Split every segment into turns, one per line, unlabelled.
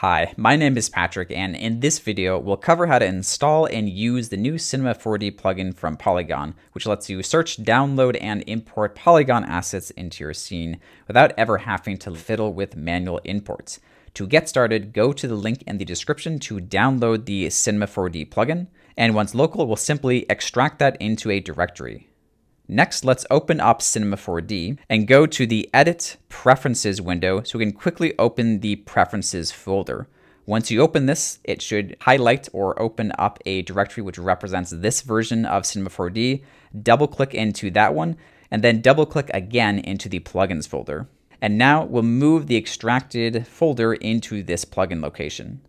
Hi, my name is Patrick, and in this video, we'll cover how to install and use the new Cinema 4D plugin from Poliigon, which lets you search, download, and import Poliigon assets into your scene without ever having to fiddle with manual imports. To get started, go to the link in the description to download the Cinema 4D plugin, and once local, we'll simply extract that into a directory. Next, let's open up Cinema 4D and go to the Edit Preferences window so we can quickly open the Preferences folder. Once you open this, it should highlight or open up a directory which represents this version of Cinema 4D. Double-click into that one, and then double-click again into the Plugins folder. And now we'll move the extracted folder into this plugin location.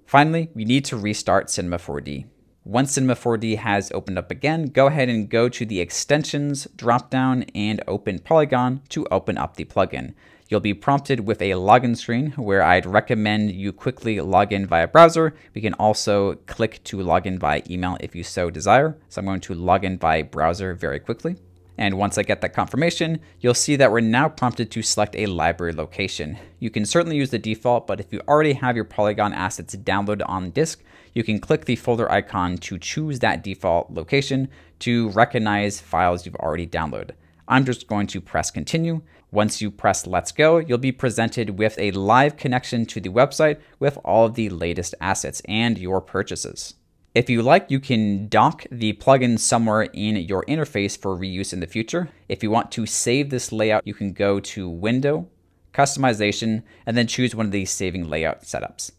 Finally, we need to restart Cinema 4D. Once Cinema 4D has opened up again, go ahead and go to the Extensions dropdown and open Poliigon to open up the plugin. You'll be prompted with a login screen where I'd recommend you quickly log in via browser. We can also click to log in via email if you so desire. So I'm going to log in via browser very quickly. And once I get that confirmation, you'll see that we're now prompted to select a library location. You can certainly use the default, but if you already have your Poliigon assets downloaded on disk, you can click the folder icon to choose that default location to recognize files you've already downloaded. I'm just going to press continue. Once you press let's go, you'll be presented with a live connection to the website with all of the latest assets and your purchases. If you like, you can dock the plugin somewhere in your interface for reuse in the future. If you want to save this layout, you can go to Window, Customization, and then choose one of these saving layout setups.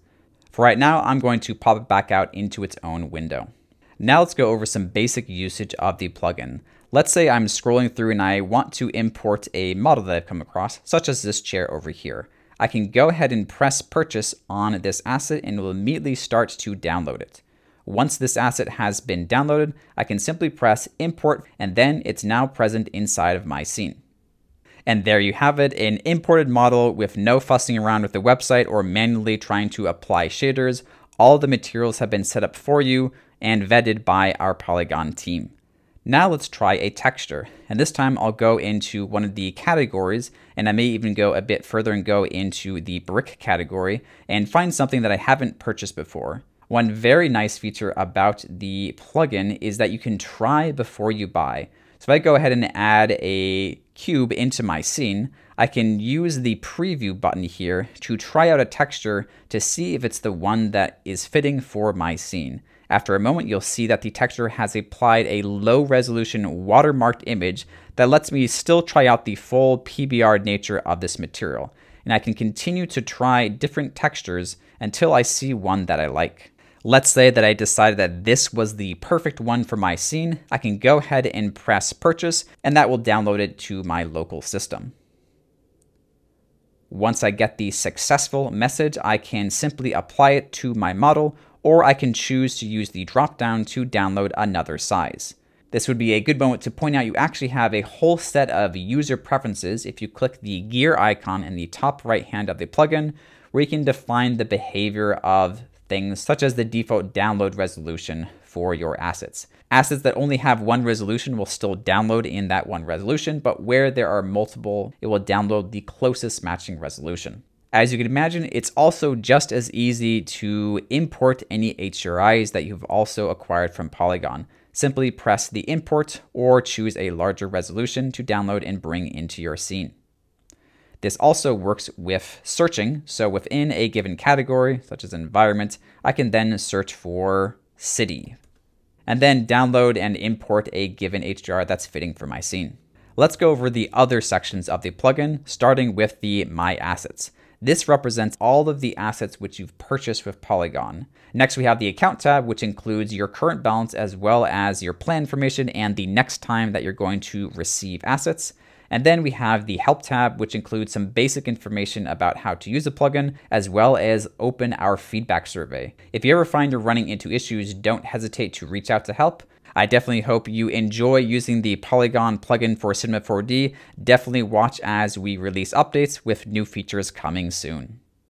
For right now, I'm going to pop it back out into its own window. Now let's go over some basic usage of the plugin. Let's say I'm scrolling through and I want to import a model that I've come across, such as this chair over here. I can go ahead and press purchase on this asset and it will immediately start to download it. Once this asset has been downloaded, I can simply press import and then it's now present inside of my scene. And there you have it, an imported model with no fussing around with the website or manually trying to apply shaders. All the materials have been set up for you and vetted by our Poliigon team. Now let's try a texture. And this time I'll go into one of the categories, and I may even go a bit further and go into the brick category and find something that I haven't purchased before. One very nice feature about the plugin is that you can try before you buy. So if I go ahead and add a cube into my scene, I can use the preview button here to try out a texture to see if it's the one that is fitting for my scene. After a moment, you'll see that the texture has applied a low resolution watermarked image that lets me still try out the full PBR nature of this material. And I can continue to try different textures until I see one that I like. Let's say that I decided that this was the perfect one for my scene. I can go ahead and press purchase, and that will download it to my local system. Once I get the successful message, I can simply apply it to my model, or I can choose to use the dropdown to download another size. This would be a good moment to point out you actually have a whole set of user preferences if you click the gear icon in the top right hand of the plugin, where you can define the behavior of things such as the default download resolution for your assets. Assets that only have one resolution will still download in that one resolution, but where there are multiple, it will download the closest matching resolution. As you can imagine, it's also just as easy to import any HDRIs that you've also acquired from Poliigon. Simply press the import or choose a larger resolution to download and bring into your scene. This also works with searching, so within a given category, such as environment, I can then search for city, and then download and import a given HDR that's fitting for my scene. Let's go over the other sections of the plugin, starting with the My Assets. This represents all of the assets which you've purchased with Poliigon. Next, we have the Account tab, which includes your current balance as well as your plan information and the next time that you're going to receive assets. And then we have the Help tab, which includes some basic information about how to use the plugin, as well as open our feedback survey. If you ever find you're running into issues, don't hesitate to reach out to help. I definitely hope you enjoy using the Poliigon plugin for Cinema 4D. Definitely watch as we release updates with new features coming soon.